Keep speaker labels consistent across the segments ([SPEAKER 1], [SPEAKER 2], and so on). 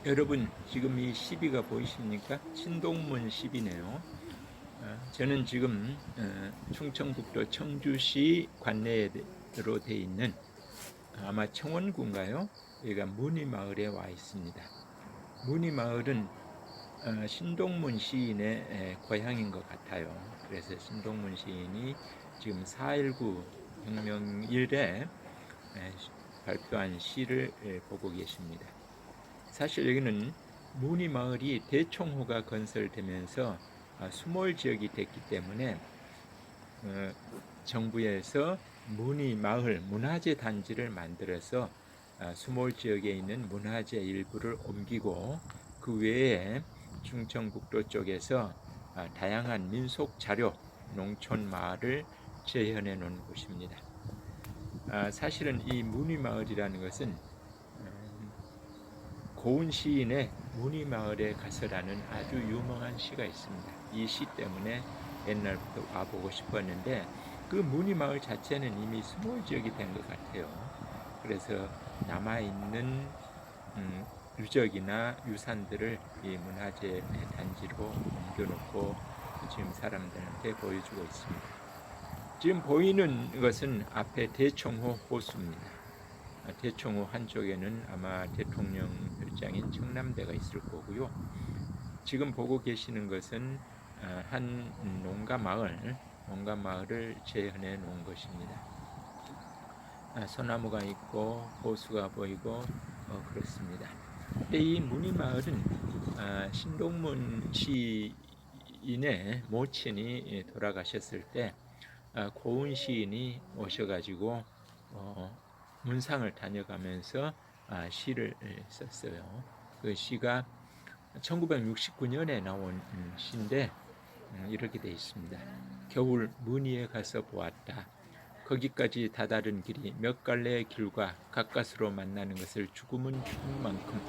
[SPEAKER 1] 여러분 지금 이 시비가 보이십니까? 신동문 시비네요. 저는 지금 충청북도 청주시 관내로 돼 있는 아마 청원군가요? 여기가 문이마을에 와 있습니다. 문이마을은 신동문 시인의 고향인 것 같아요. 그래서 신동문 시인이 지금 4.19 혁명 이래 발표한 시를 보고 계십니다. 사실 여기는 문이마을이 대청호가 건설되면서 수몰 지역이 됐기 때문에 정부에서 문이마을 문화재 단지를 만들어서 수몰 지역에 있는 문화재 일부를 옮기고 그 외에 충청북도 쪽에서 다양한 민속 자료, 농촌 마을을 재현해 놓은 곳입니다. 사실은 이 문이마을이라는 것은 고은 시인의 문이마을에 가서라는 아주 유명한 시가 있습니다. 이 시 때문에 옛날부터 와보고 싶었는데 그 문이마을 자체는 이미 수몰 지역이 된 것 같아요. 그래서 남아있는 유적이나 유산들을 이 문화재 단지로 옮겨놓고 지금 사람들한테 보여주고 있습니다. 지금 보이는 것은 앞에 대청호 호수입니다. 대청호 한쪽에는 아마 대통령 별장인 청남대가 있을 거고요. 지금 보고 계시는 것은 한 농가마을을 재현해 놓은 것입니다. 소나무가 있고 호수가 보이고 그렇습니다. 근데 이 문이마을은 신동문 시인의 모친이 돌아가셨을 때 고은 시인이 오셔가지고 문상을 다녀가면서 시를 썼어요. 그 시가 1969년에 나온 시인데 이렇게 되어 있습니다. 겨울 문의에 가서 보았다. 거기까지 다다른 길이 몇 갈래의 길과 가까스로 만나는 것을 죽음은 죽은 만큼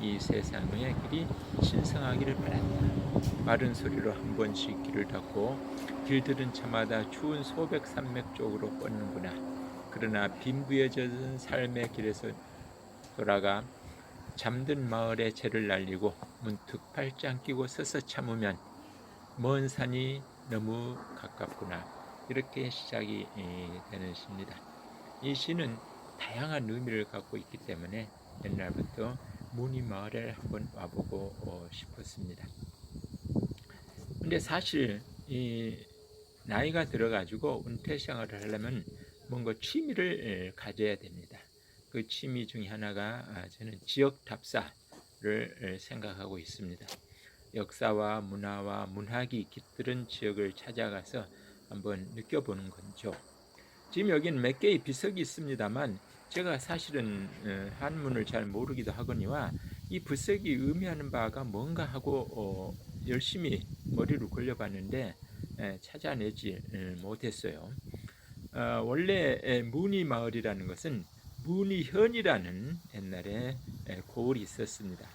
[SPEAKER 1] 이 세상의 길이 신성하기를 바란다. 마른 소리로 한 번씩 길을 닫고 길들은 차마다 추운 소백 산맥 쪽으로 뻗는구나. 그러나 빈부여져진 삶의 길에서 돌아가 잠든 마을에 재를 날리고 문득 팔짱 끼고 서서 참으면 먼 산이 너무 가깝구나. 이렇게 시작이 되는 시입니다. 이 시는 다양한 의미를 갖고 있기 때문에 옛날부터 문이마을에 한번 와보고 싶었습니다. 근데 사실 이 나이가 들어가지고 은퇴 생활을 하려면 뭔가 취미를 가져야 됩니다. 그 취미 중에 하나가 저는 지역 답사를 생각하고 있습니다. 역사와 문화와 문학이 깃드는 지역을 찾아가서 한번 느껴보는 거죠. 지금 여기는 몇 개의 비석이 있습니다만 제가 사실은 한문을 잘 모르기도 하거니와 이 비석이 의미하는 바가 뭔가 하고 열심히 머리를 굴려봤는데 찾아내지 못했어요. 원래 문이마을이라는 것은 문이현이라는 옛날에 고을이 있었습니다.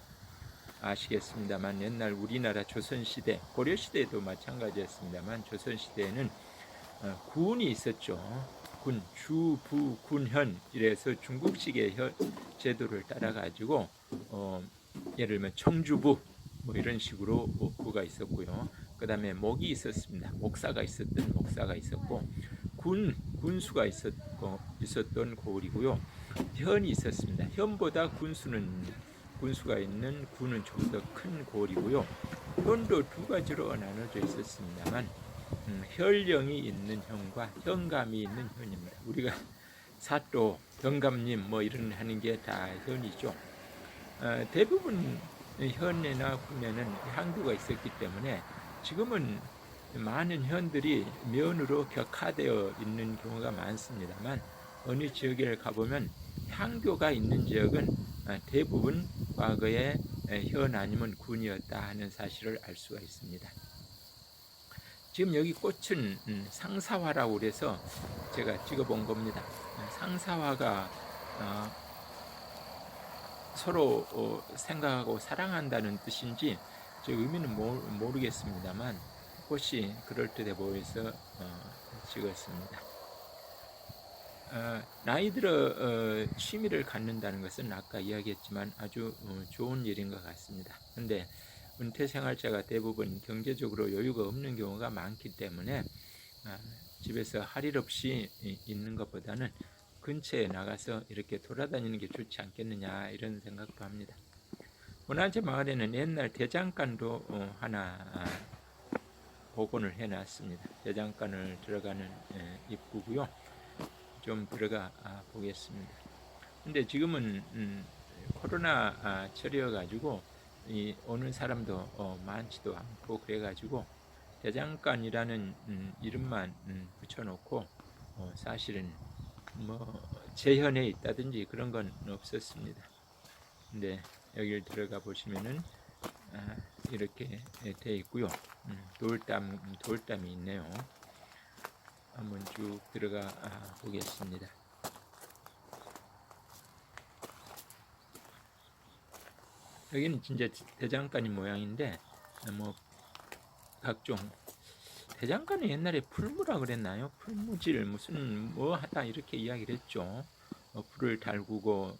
[SPEAKER 1] 아시겠습니다만 옛날 우리나라 조선시대, 고려시대도 마찬가지였습니다만 조선시대에는 군이 있었죠. 군, 주, 부, 군, 현 이래서 중국식의 제도를 따라가지고 예를 들면 청주부 뭐 이런 식으로 부가 있었고요. 그 다음에 목이 있었습니다. 목사가 있었고 군수가 있었던 고을이고요. 현이 있었습니다. 현보다 군수가 있는 군은 좀 더 큰 고을이고요. 현도 두 가지로 나눠져 있었습니다만 혈령이 있는 현과 현감이 있는 현입니다. 우리가 사또, 경감님 뭐 이런 하는 게 다 현이죠. 대부분 현에나 군에는 향교가 있었기 때문에 지금은 많은 현들이 면으로 격화되어 있는 경우가 많습니다만 어느 지역에 가보면 향교가 있는 지역은 대부분 과거에 현 아니면 군이었다 하는 사실을 알 수가 있습니다. 지금 여기 꽃은 상사화라고 그래서 제가 찍어본 겁니다. 상사화가 서로 생각하고 사랑한다는 뜻인지 제 의미는 모르겠습니다만 꽃이 그럴듯해 보여서 찍었습니다. 나이 들어 취미를 갖는다는 것은 아까 이야기했지만 아주 좋은 일인 것 같습니다. 근데 은퇴 생활자가 대부분 경제적으로 여유가 없는 경우가 많기 때문에 아, 집에서 할 일 없이 있는 것보다는 근처에 나가서 이렇게 돌아다니는 게 좋지 않겠느냐 이런 생각도 합니다. 원안제 마을에는 옛날 대장간도 하나 복원을 해놨습니다. 대장간을 들어가는 입구고요. 좀 들어가 보겠습니다. 근데 지금은 코로나 철이어 가지고 오는 사람도 많지도 않고 그래가지고 대장간이라는 이름만 붙여놓고 사실은 뭐 재현에 있다든지 그런 건 없었습니다. 근데 여기를 들어가 보시면은 이렇게 돼 있고요. 돌담이 있네요. 한번 쭉 들어가 보겠습니다. 여기는 진짜 대장간이 모양인데 뭐 각종 대장간은 옛날에 풀무라 그랬나요? 풀무질 무슨 뭐 하다 이렇게 이야기를 했죠. 불을 달구고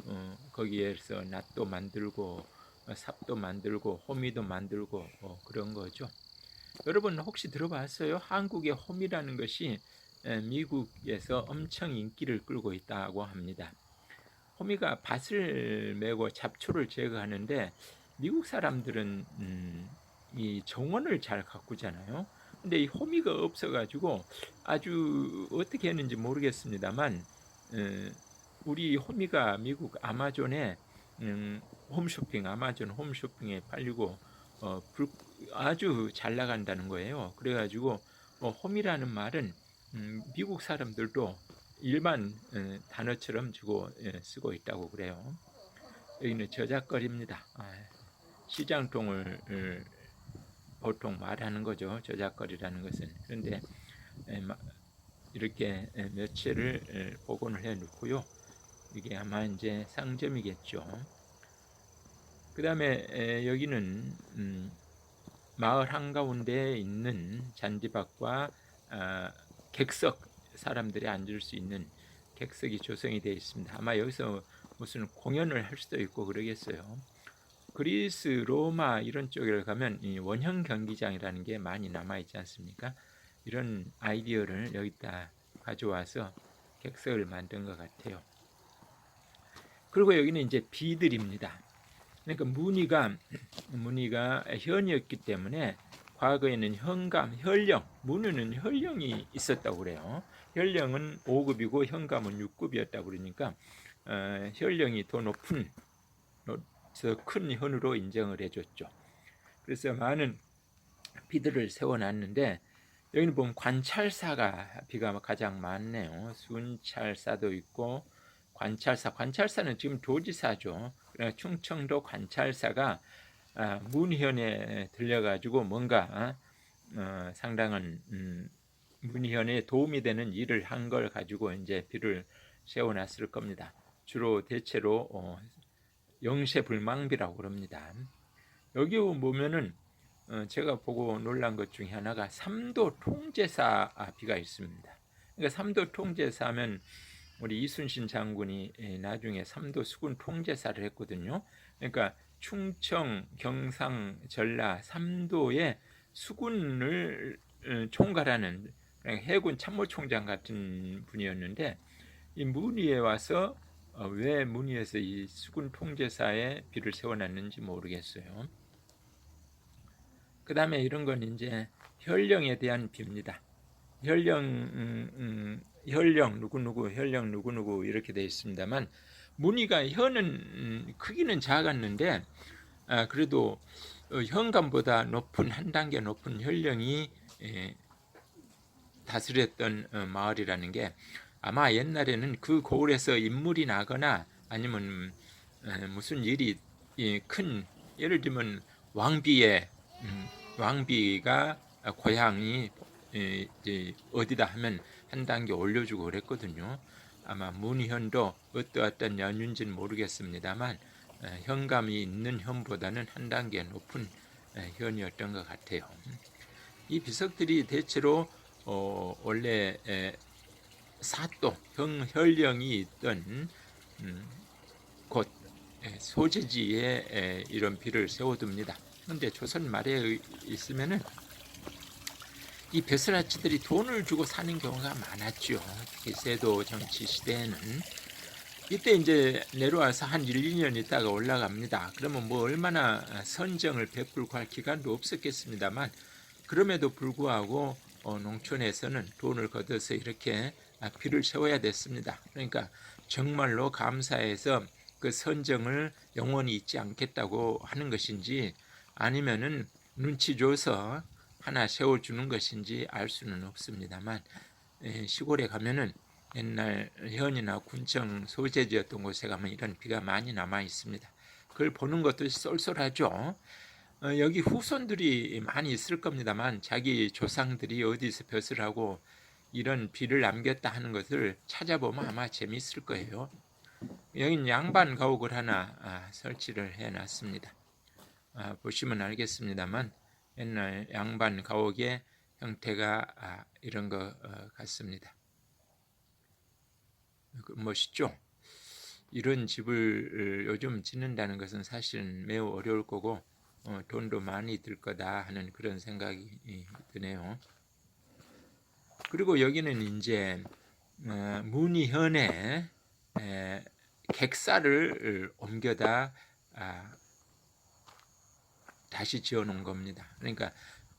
[SPEAKER 1] 거기에서 낫도 만들고 삽도 만들고 호미도 만들고 그런 거죠. 여러분 혹시 들어봤어요? 한국의 호미라는 것이 미국에서 엄청 인기를 끌고 있다고 합니다. 호미가 밭을 메고 잡초를 제거하는데 미국 사람들은 이 정원을 잘 가꾸잖아요. 근데 이 호미가 없어가지고 아주 어떻게 했는지 모르겠습니다만 우리 호미가 미국 아마존에 홈쇼핑 아마존 홈쇼핑에 팔리고 아주 잘 나간다는 거예요. 그래가지고 홈이라는 말은 미국 사람들도 일반 단어처럼 주고 쓰고 있다고 그래요. 여기는 저작거리입니다. 시장통을 보통 말하는 거죠. 저작거리라는 것은. 그런데 이렇게 몇 채를 복원을 해 놓고요. 이게 아마 이제 상점이겠죠. 그 다음에 여기는 마을 한가운데에 있는 잔디밭과 객석, 사람들이 앉을 수 있는 객석이 조성이 되어 있습니다. 아마 여기서 무슨 공연을 할 수도 있고 그러겠어요. 그리스, 로마 이런 쪽에 가면 이 원형 경기장이라는 게 많이 남아 있지 않습니까? 이런 아이디어를 여기다 가져와서 객석을 만든 것 같아요. 그리고 여기는 이제 비들입니다. 그러니까 무늬가 현이었기 때문에 과거에는 현감, 현령, 문유는 현령이 있었다고 그래요. 현령은 5급이고 현감은 6급이었다고 그러니까 현령이 더 높은 더 큰 현으로 인정을 해줬죠. 그래서 많은 비들을 세워놨는데 여기는 보면 관찰사가 비가 가장 많네요. 순찰사도 있고 관찰사는 지금 도지사죠. 충청도 관찰사가 문희현에 들려가지고 뭔가 상당한 문희현에 도움이 되는 일을 한 걸 가지고 이제 비를 세워놨을 겁니다. 주로 대체로 영세불망비라고 그럽니다. 여기 보면은 제가 보고 놀란 것 중에 하나가 삼도 통제사 비가 있습니다. 그러니까 삼도 통제사면 우리 이순신 장군이 나중에 삼도 수군 통제사를 했거든요. 그러니까 충청, 경상, 전라 삼도의 수군을 총괄하는 해군 참모총장 같은 분이었는데 이 문의에 와서 왜 문의에서 이 수군 통제사에 비를 세워놨는지 모르겠어요. 그 다음에 이런 건 이제 현령에 대한 비입니다. 현령 누구누구 현령 누구누구 이렇게 되어 있습니다만 무늬가 현은 크기는 작았는데 그래도 현감보다 높은 한 단계 높은 현령이 다스렸던 마을이라는 게 아마 옛날에는 그 고을에서 인물이 나거나 아니면 무슨 일이 큰 예를 들면 왕비가 고향이 어디다 하면 한 단계 올려주고 그랬거든요. 아마 문희현도 어떠한 연유인지는 모르겠습니다만 현감이 있는 현보다는 한 단계 높은 현이었던 것 같아요. 이 비석들이 대체로 원래 사또 혈령이 있던 곳 소재지에 이런 비를 세워둡니다. 그런데 조선 말에 있으면은 이 벼슬아치들이 돈을 주고 사는 경우가 많았죠. 특히 세도 정치 시대에는. 이때 이제 내려와서 한 1, 2년 있다가 올라갑니다. 그러면 뭐 얼마나 선정을 베풀고 할 기간도 없었겠습니다만 그럼에도 불구하고 농촌에서는 돈을 걷어서 이렇게 비를 세워야 됐습니다. 그러니까 정말로 감사해서 그 선정을 영원히 잊지 않겠다고 하는 것인지 아니면은 눈치 줘서 하나 세워주는 것인지 알 수는 없습니다만 시골에 가면은 옛날 현이나 군청 소재지였던 곳에 가면 이런 비가 많이 남아 있습니다. 그걸 보는 것도 쏠쏠하죠. 여기 후손들이 많이 있을 겁니다만 자기 조상들이 어디서 벼슬 하고 이런 비를 남겼다 하는 것을 찾아보면 아마 재미있을 거예요. 여기는 양반 가옥을 하나 설치를 해놨습니다. 보시면 알겠습니다만 옛날 양반 가옥의 형태가 이런 것 같습니다. 멋있죠? 이런 집을 요즘 짓는다는 것은 사실은 매우 어려울 거고 돈도 많이 들 거다 하는 그런 생각이 드네요. 그리고 여기는 이제 문희현에 객사를 옮겨다 다시 지어놓은 겁니다. 그러니까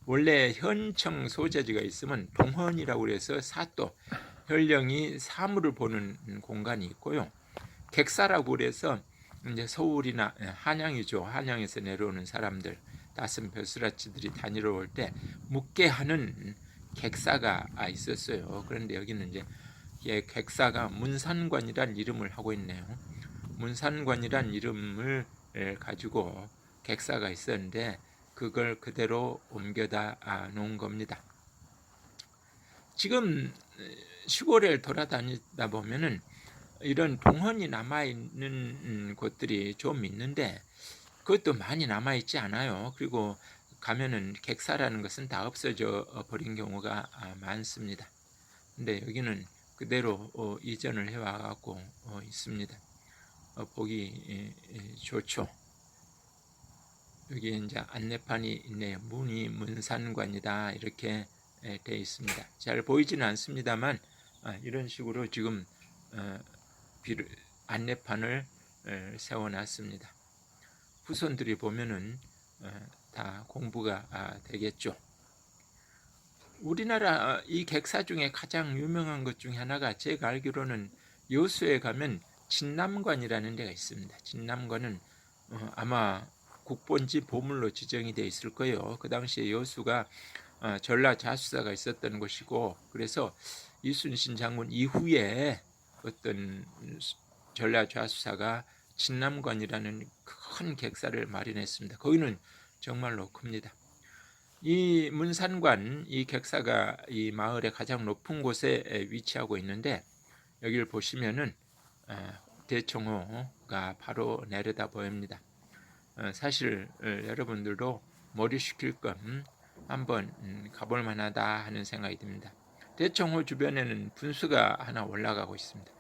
[SPEAKER 1] 원래 현청 소재지가 있으면 동헌이라고 그래서 사또 혈령이 사물을 보는 공간이 있고요. 객사라고 그래서 이제 서울이나 한양이죠. 한양에서 내려오는 사람들 따슴 벼슬아치들이 다니러 올 때 묵게 하는 객사가 있었어요. 그런데 여기는 이제 객사가 문산관이란 이름을 하고 있네요. 문산관이란 이름을 가지고 객사가 있었는데 그걸 그대로 옮겨다 놓은 겁니다. 지금 시골에 돌아다니다 보면은 이런 동헌이 남아있는 곳들이 좀 있는데 그것도 많이 남아있지 않아요. 그리고 가면은 객사라는 것은 다 없어져 버린 경우가 많습니다. 근데 여기는 그대로 이전을 해와갖고 있습니다. 보기 좋죠. 여기 이제 안내판이 있네요. 문이 문산관이다 이렇게 되어 있습니다. 잘 보이지는 않습니다만 이런 식으로 지금 안내판을 세워놨습니다. 후손들이 보면은 다 공부가 되겠죠. 우리나라 이 객사 중에 가장 유명한 것 중에 하나가 제가 알기로는 여수에 가면 진남관이라는 데가 있습니다. 진남관은 아마 국본지 보물로 지정이 되어 있을 거예요. 그 당시에 여수가 전라 자수사가 있었던 곳이고 그래서 이순신 장군 이후에 어떤 전라 좌수사가 진남관이라는 큰 객사를 마련했습니다. 거기는 정말로 큽니다. 이 문산관, 이 객사가 이 마을의 가장 높은 곳에 위치하고 있는데 여기를 보시면은 대청호가 바로 내려다 보입니다. 사실 여러분들도 머리 식힐 겸 한번 가볼 만하다 하는 생각이 듭니다. 대청호 주변에는 분수가 하나 올라가고 있습니다.